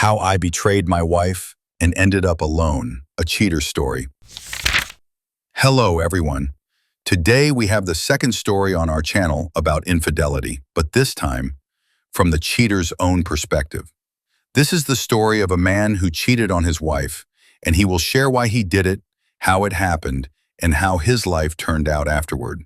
How I Betrayed My Wife and Ended Up Alone, a cheater story. Hello, everyone. Today we have the second story on our channel about infidelity, but this time from the cheater's own perspective. This is the story of a man who cheated on his wife, and he will share why he did it, how it happened, and how his life turned out afterward.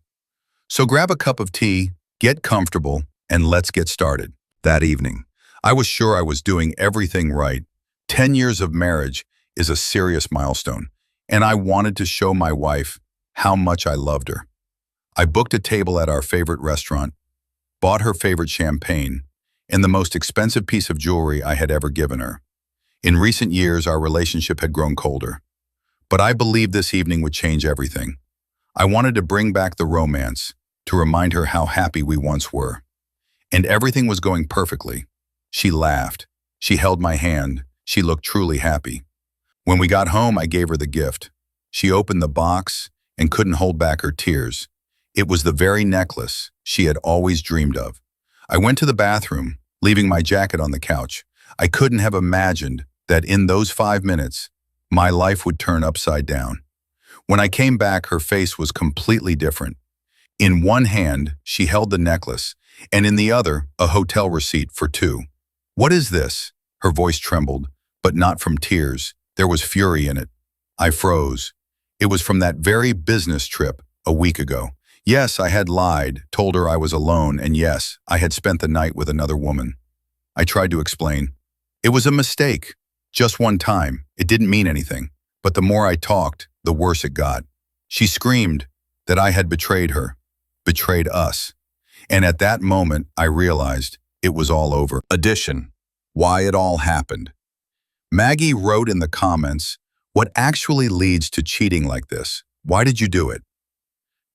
So grab a cup of tea, get comfortable, and let's get started. That evening, I was sure I was doing everything right. 10 years of marriage is a serious milestone, and I wanted to show my wife how much I loved her. I booked a table at our favorite restaurant, bought her favorite champagne, and the most expensive piece of jewelry I had ever given her. In recent years, our relationship had grown colder, but I believed this evening would change everything. I wanted to bring back the romance, to remind her how happy we once were. And everything was going perfectly. She laughed. She held my hand. She looked truly happy. When we got home, I gave her the gift. She opened the box and couldn't hold back her tears. It was the very necklace she had always dreamed of. I went to the bathroom, leaving my jacket on the couch. I couldn't have imagined that in those 5 minutes, my life would turn upside down. When I came back, her face was completely different. In one hand, she held the necklace, and in the other, a hotel receipt for 2. "What is this?" Her voice trembled, but not from tears. There was fury in it. I froze. It was from that very business trip a week ago. Yes, I had lied, told her I was alone, and yes, I had spent the night with another woman. I tried to explain. It was a mistake. Just one time. It didn't mean anything. But the more I talked, the worse it got. She screamed that I had betrayed her, betrayed us. And at that moment, I realized it was all over. Addition. Why it all happened. Maggie wrote in the comments, "What actually leads to cheating like this? Why did you do it?"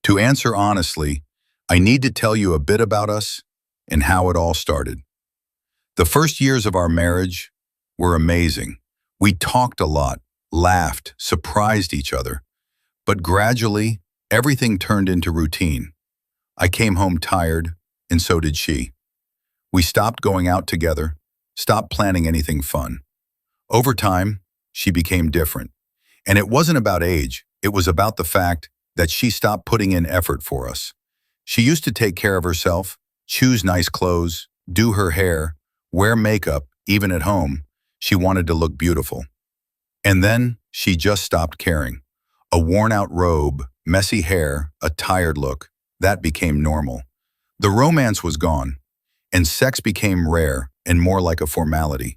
To answer honestly, I need to tell you a bit about us and how it all started. The first years of our marriage were amazing. We talked a lot, laughed, surprised each other. But gradually, everything turned into routine. I came home tired, and so did she. We stopped going out together, stopped planning anything fun. Over time, she became different. And it wasn't about age, it was about the fact that she stopped putting in effort for us. She used to take care of herself, choose nice clothes, do her hair, wear makeup, even at home. She wanted to look beautiful. And then she just stopped caring. A worn-out robe, messy hair, a tired look, that became normal. The romance was gone, and sex became rare and more like a formality.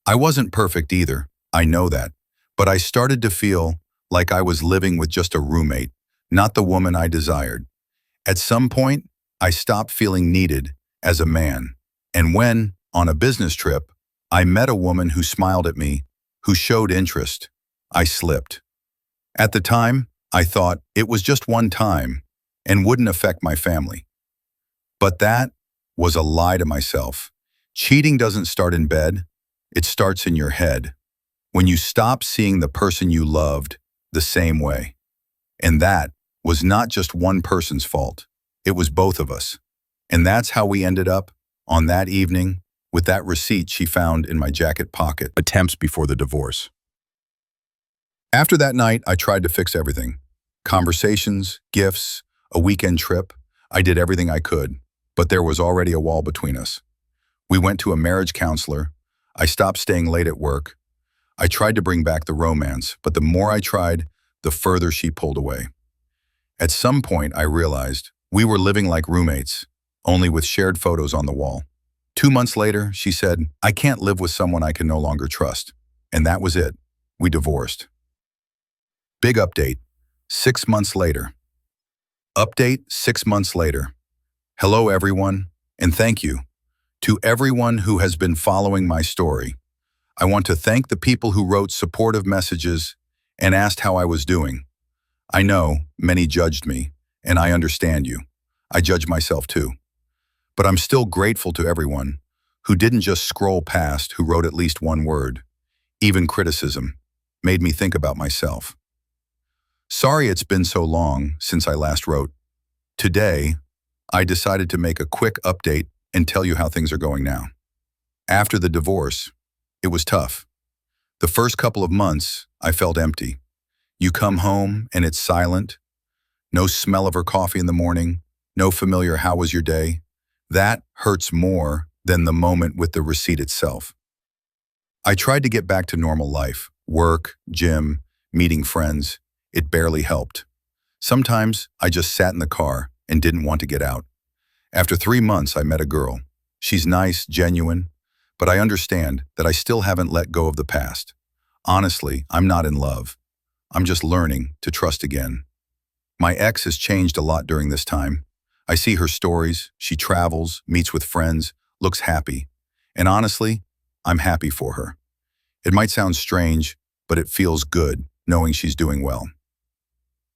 I wasn't perfect either, I know that, but I started to feel like I was living with just a roommate, not the woman I desired. At some point, I stopped feeling needed as a man, and when, on a business trip, I met a woman who smiled at me, who showed interest, I slipped. At the time, I thought it was just one time and wouldn't affect my family. But that was a lie to myself. Cheating doesn't start in bed, it starts in your head, when you stop seeing the person you loved the same way. And that was not just one person's fault, it was both of us. And that's how we ended up, on that evening, with that receipt she found in my jacket pocket. Attempts before the divorce. After that night, I tried to fix everything. Conversations, gifts, a weekend trip. I did everything I could, but there was already a wall between us. We went to a marriage counselor. I stopped staying late at work. I tried to bring back the romance, but the more I tried, the further she pulled away. At some point, I realized we were living like roommates, only with shared photos on the wall. 2 months later, she said, "I can't live with someone I can no longer trust." And that was it. We divorced. Big update. 6 months later. Update 6 months later. Hello, everyone, and thank you. To everyone who has been following my story, I want to thank the people who wrote supportive messages and asked how I was doing. I know many judged me, and I understand you. I judge myself too. But I'm still grateful to everyone who didn't just scroll past, who wrote at least one word. Even criticism made me think about myself. Sorry it's been so long since I last wrote. Today, I decided to make a quick update and tell you how things are going now. After the divorce, It was tough. The first couple of months, I felt empty. You come home and it's silent. No smell of her coffee in the morning. No familiar "how was your day?" That hurts more than the moment with the receipt itself. I tried to get back to normal life. Work, gym, meeting friends. It barely helped. Sometimes I just sat in the car and didn't want to get out. After 3 months, I met a girl. She's nice, genuine, but I understand that I still haven't let go of the past. Honestly, I'm not in love. I'm just learning to trust again. My ex has changed a lot during this time. I see her stories. She travels, meets with friends, looks happy. And honestly, I'm happy for her. It might sound strange, but it feels good knowing she's doing well.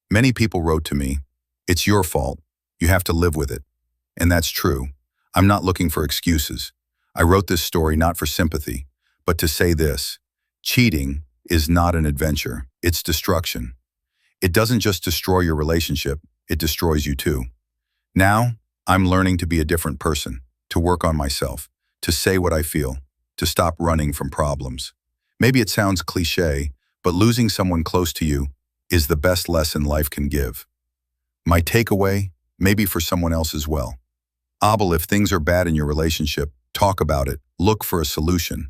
Many people wrote to me, "It's your fault. You have to live with it." And that's true. I'm not looking for excuses. I wrote this story not for sympathy, but to say this: cheating is not an adventure, it's destruction. It doesn't just destroy your relationship, it destroys you too. Now, I'm learning to be a different person, to work on myself, to say what I feel, to stop running from problems. Maybe it sounds cliche, but losing someone close to you is the best lesson life can give. My takeaway, maybe for someone else as well. Abel, if things are bad in your relationship, talk about it, look for a solution,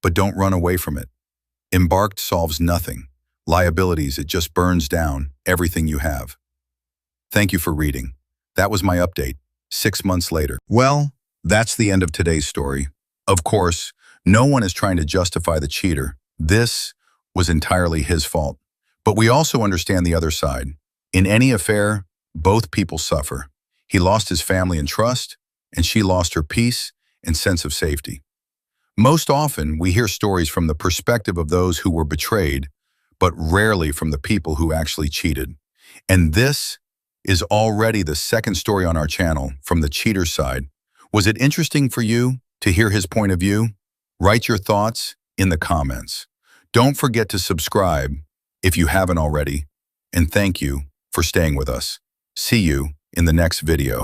but don't run away from it. Embarked solves nothing. Liabilities, it just burns down everything you have. Thank you for reading. That was my update, 6 months later. Well, that's the end of today's story. Of course, no one is trying to justify the cheater. This was entirely his fault. But we also understand the other side. In any affair, both people suffer. He lost his family and trust, and she lost her peace and sense of safety. Most often, we hear stories from the perspective of those who were betrayed, but rarely from the people who actually cheated. And this is already the second story on our channel from the cheater's side. Was it interesting for you to hear his point of view? Write your thoughts in the comments. Don't forget to subscribe if you haven't already, and thank you for staying with us. See you in the next video.